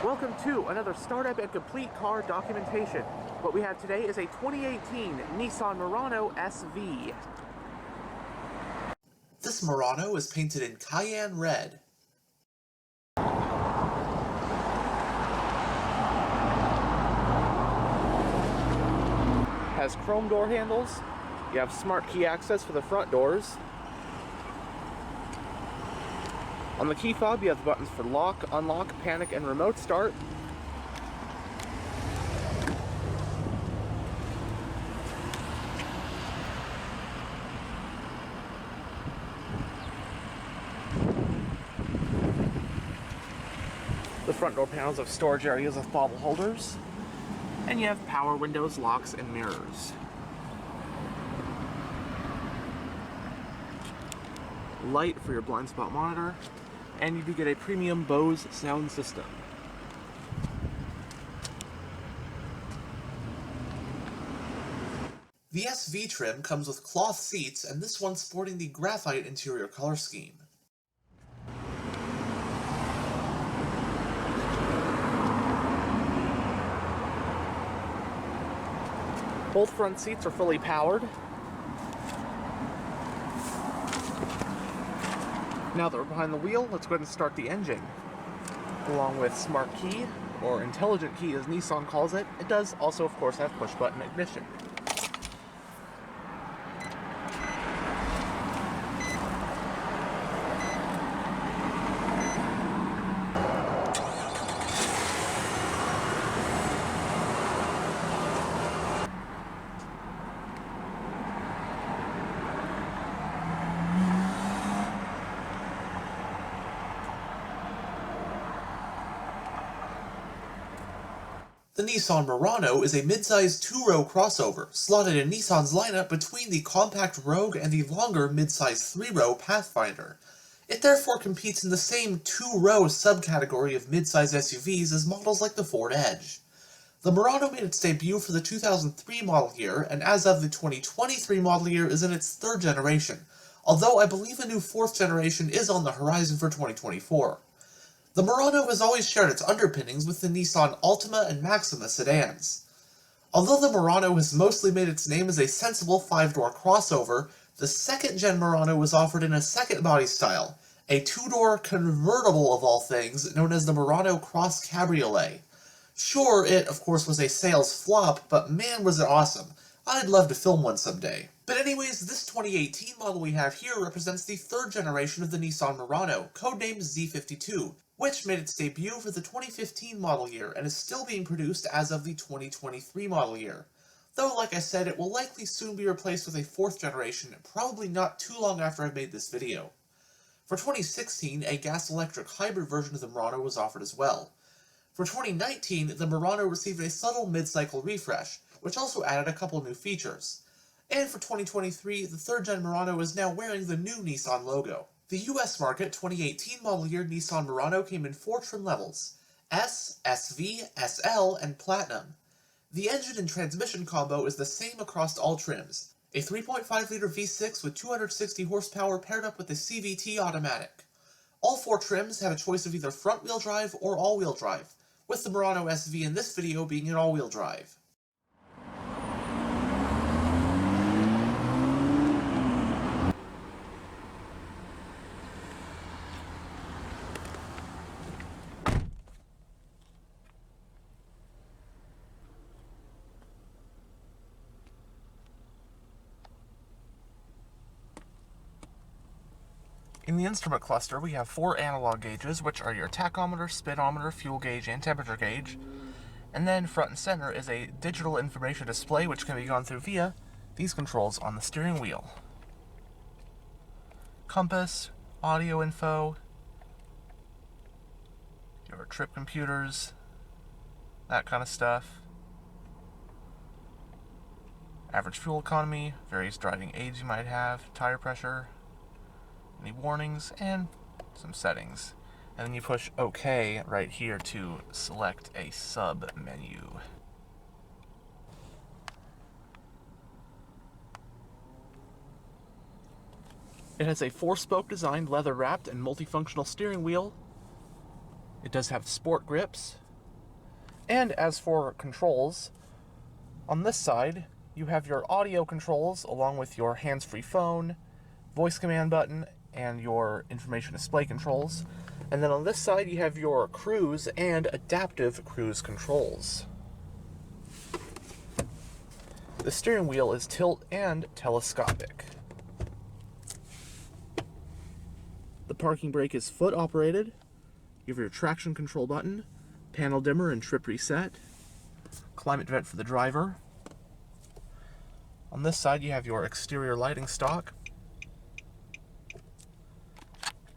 Welcome to another startup and complete car documentation. What we have today is a 2018 Nissan Murano SV. This Murano is painted in cayenne red. Has chrome door handles. You have smart key access for the front doors. On the key fob, you have the buttons for lock, unlock, panic, and remote start. The front door panels have storage areas with bottle holders. And you have power windows, locks, and mirrors. Light for your blind spot monitor. And you do get a premium Bose sound system. The SV trim comes with cloth seats, and this one sporting the graphite interior color scheme. Both front seats are fully powered. Now that we're behind the wheel, let's go ahead and start the engine. Along with Smart Key, or Intelligent Key as Nissan calls it, it does also, of course, have push-button ignition. The Nissan Murano is a midsize two-row crossover, slotted in Nissan's lineup between the compact Rogue and the longer midsize three-row Pathfinder. It therefore competes in the same two-row subcategory of midsize SUVs as models like the Ford Edge. The Murano made its debut for the 2003 model year, and as of the 2023 model year is in its third generation, although I believe a new fourth generation is on the horizon for 2024. The Murano has always shared its underpinnings with the Nissan Altima and Maxima sedans. Although the Murano has mostly made its name as a sensible five-door crossover, the second-gen Murano was offered in a second body style, a two-door convertible of all things, known as the Murano Cross Cabriolet. Sure, it, of course, was a sales flop, but man was it awesome. I'd love to film one someday. But anyways, this 2018 model we have here represents the third generation of the Nissan Murano, codenamed Z52, which made its debut for the 2015 model year and is still being produced as of the 2023 model year. Though, like I said, it will likely soon be replaced with a fourth generation, probably not too long after I've made this video. For 2016, a gas-electric hybrid version of the Murano was offered as well. For 2019, the Murano received a subtle mid-cycle refresh, which also added a couple new features. And for 2023, the third-gen Murano is now wearing the new Nissan logo. The US market 2018 model year Nissan Murano came in 4 trim levels: S, SV, SL, and Platinum. The engine and transmission combo is the same across all trims, a 3.5-liter V6 with 260 horsepower paired up with a CVT automatic. All 4 trims have a choice of either front-wheel drive or all-wheel drive, with the Murano SV in this video being an all-wheel drive. In the instrument cluster, we have 4 analog gauges, which are your tachometer, speedometer, fuel gauge, and temperature gauge. And then front and center is a digital information display, which can be gone through via these controls on the steering wheel. Compass, audio info, your trip computers, that kind of stuff. Average fuel economy, various driving aids you might have, tire pressure, any warnings, and some settings. And then you push OK right here to select a sub-menu. It has a 4-spoke designed, leather-wrapped, and multifunctional steering wheel. It does have sport grips, And as for controls, on this side, you have your audio controls along with your hands-free phone, voice command button, and your information display controls. And then on this side, you have your cruise and adaptive cruise controls. The steering wheel is tilt and telescopic. The parking brake is foot operated. You have your traction control button, panel dimmer and trip reset, climate vent for the driver. On this side you have your exterior lighting stock.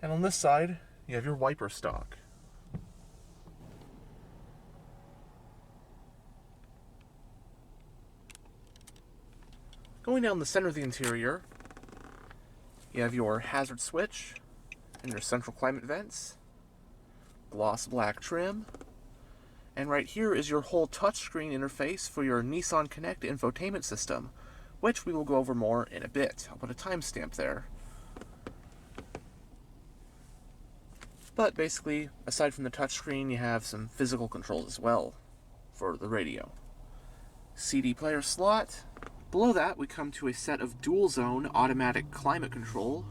And on this side you have your wiper stock. Going down the center of the interior, you have your hazard switch and your central climate vents, gloss black trim, and right here is your whole touchscreen interface for your NissanConnect infotainment system, which we will go over more in a bit. I'll put a timestamp there. But basically, aside from the touchscreen, you have some physical controls as well for the radio. CD player slot. Below that, we come to a set of dual zone automatic climate control,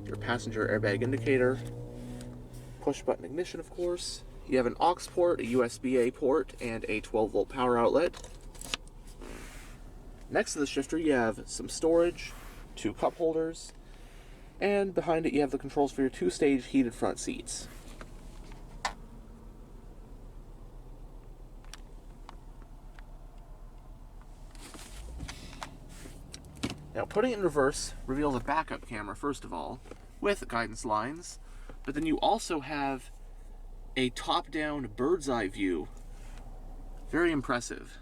your passenger airbag indicator, push button ignition, of course. You have an aux port, a USB-A port, and a 12-volt power outlet. Next to the shifter, you have some storage, 2 cup holders, and behind it you have the controls for your 2-stage heated front seats. Now, putting it in reverse reveals a backup camera, first of all, with guidance lines, but then you also have a top-down bird's eye view. Very impressive.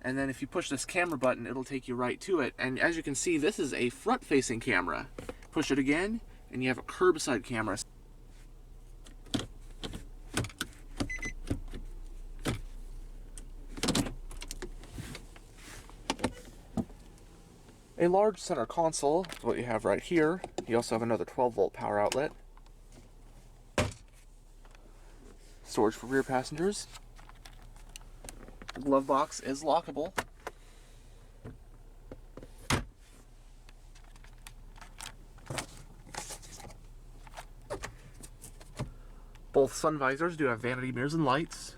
And then if you push this camera button, it'll take you right to it. And as you can see, this is a front-facing camera. Push it again, and you have a curbside camera. A large center console is what you have right here. You also have another 12-volt power outlet. Storage for rear passengers. The glove box is lockable. Both sun visors do have vanity mirrors and lights.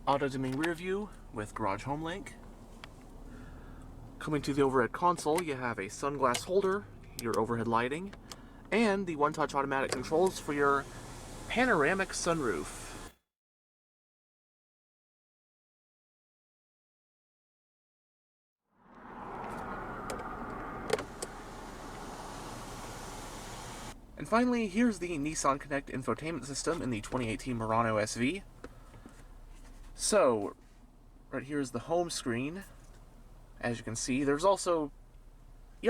Auto-dimming rear view with garage home link. Coming to the overhead console, you have a sunglass holder, your overhead lighting, and the one-touch automatic controls for your panoramic sunroof. And finally, here's the NissanConnect infotainment system in the 2018 Murano SV. So, right here is the home screen. As you can see, you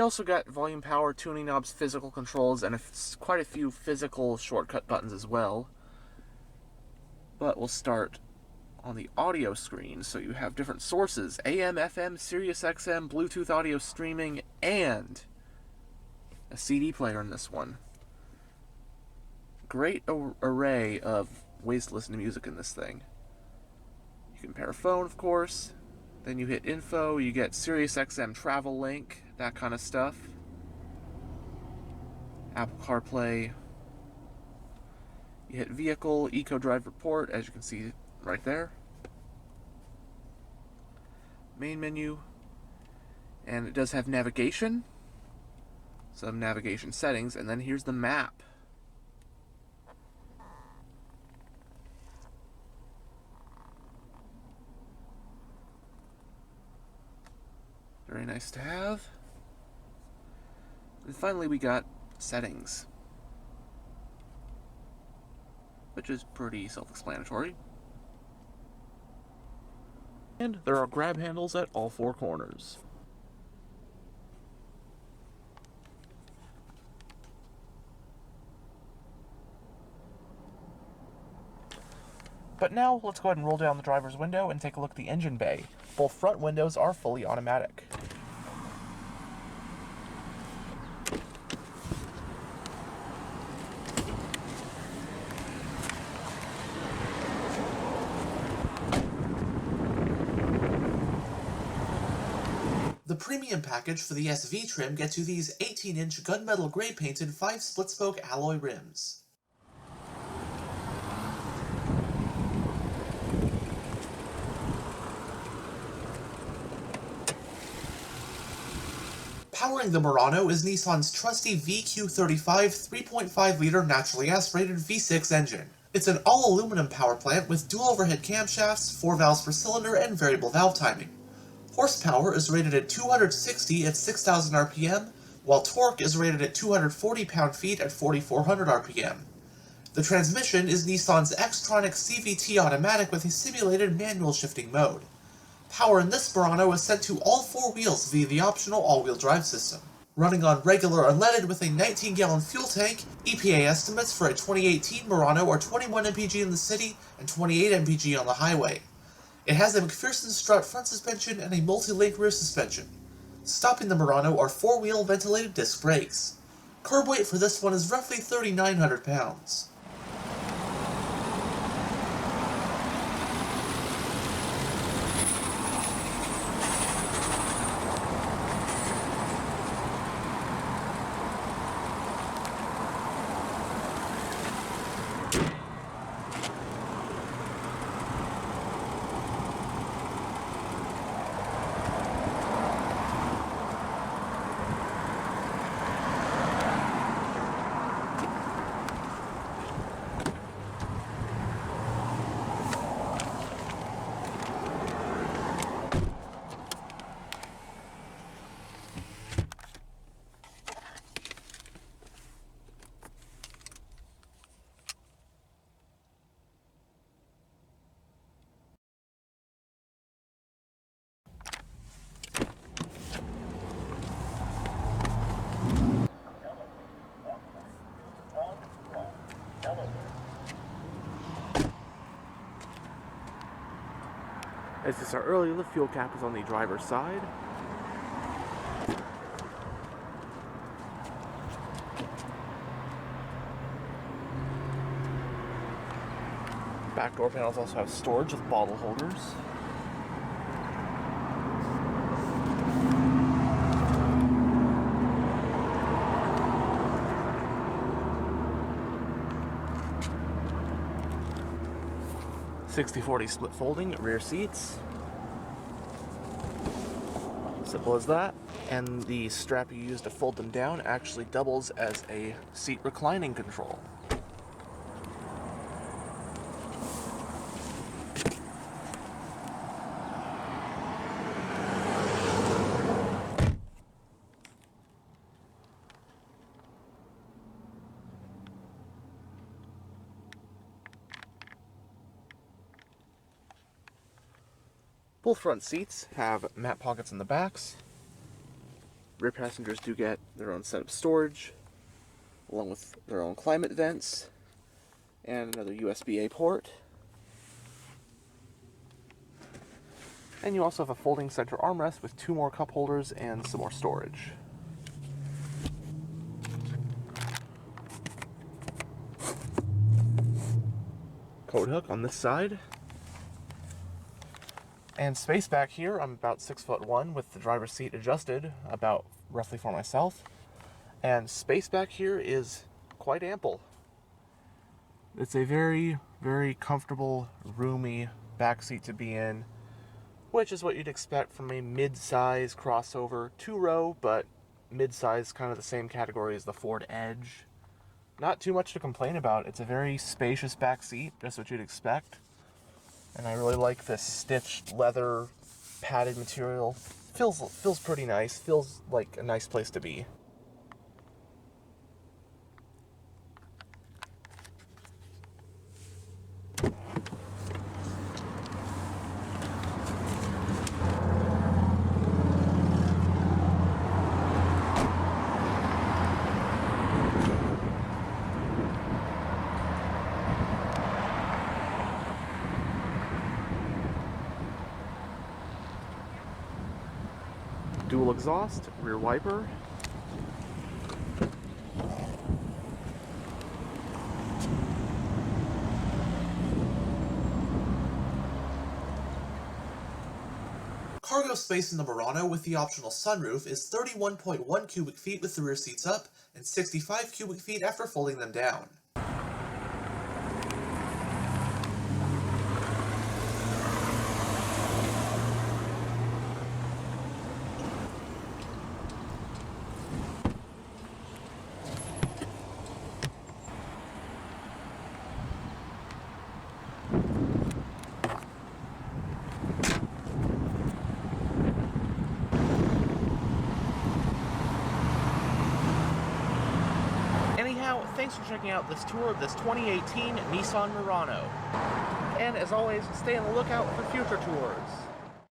also got volume, power, tuning knobs, physical controls, and quite a few physical shortcut buttons as well. But we'll start on the audio screen. So you have different sources: AM, FM, Sirius XM, Bluetooth audio streaming, and a CD player in this one. Great array of ways to listen to music in this thing. You can pair a phone, of course. Then you hit info, you get Sirius XM travel link, that kind of stuff. Apple CarPlay. You hit vehicle, Eco Drive report, as you can see right there. Main menu. And it does have navigation. Some navigation settings, and then here's the map. Very nice to have. And finally we got settings, which is pretty self-explanatory. And there are grab handles at all 4 corners. But now, let's go ahead and roll down the driver's window and take a look at the engine bay. Both front windows are fully automatic. The premium package for the SV trim gets you these 18-inch gunmetal gray painted 5 split-spoke alloy rims. Powering the Murano is Nissan's trusty VQ35 3.5-liter naturally aspirated V6 engine. It's an all-aluminum power plant with dual overhead camshafts, 4 valves per cylinder, and variable valve timing. Horsepower is rated at 260 at 6,000 RPM, while torque is rated at 240 pound-feet at 4,400 RPM. The transmission is Nissan's Xtronic CVT automatic with a simulated manual shifting mode. Power in this Murano is sent to all 4 wheels via the optional all-wheel drive system. Running on regular unleaded with a 19-gallon fuel tank, EPA estimates for a 2018 Murano are 21 mpg in the city and 28 mpg on the highway. It has a McPherson strut front suspension and a multi-link rear suspension. Stopping the Murano are 4-wheel ventilated disc brakes. Curb weight for this one is roughly 3,900 pounds. As you saw earlier, the fuel cap is on the driver's side. Back door panels also have storage with bottle holders. (60/40) split folding rear seats. Simple as that. And the strap you use to fold them down actually doubles as a seat reclining control. Both front seats have mat pockets in the backs. Rear passengers do get their own set of storage, along with their own climate vents, and another USB-A port. And you also have a folding center armrest with 2 more cup holders and some more storage. Coat hook on this side. And space back here, I'm about 6'1" with the driver's seat adjusted, about roughly for myself. And space back here is quite ample. It's a very, very comfortable, roomy back seat to be in, which is what you'd expect from a mid-size crossover, 2-row, but mid-size, kind of the same category as the Ford Edge. Not too much to complain about. It's a very spacious back seat, just what you'd expect. And I really like this stitched leather padded material. Feels pretty nice. Feels like a nice place to be. Dual exhaust, rear wiper. Cargo space in the Murano with the optional sunroof is 31.1 cubic feet with the rear seats up, and 65 cubic feet after folding them down. Anyhow, thanks for checking out this tour of this 2018 Nissan Murano. And as always, stay on the lookout for future tours.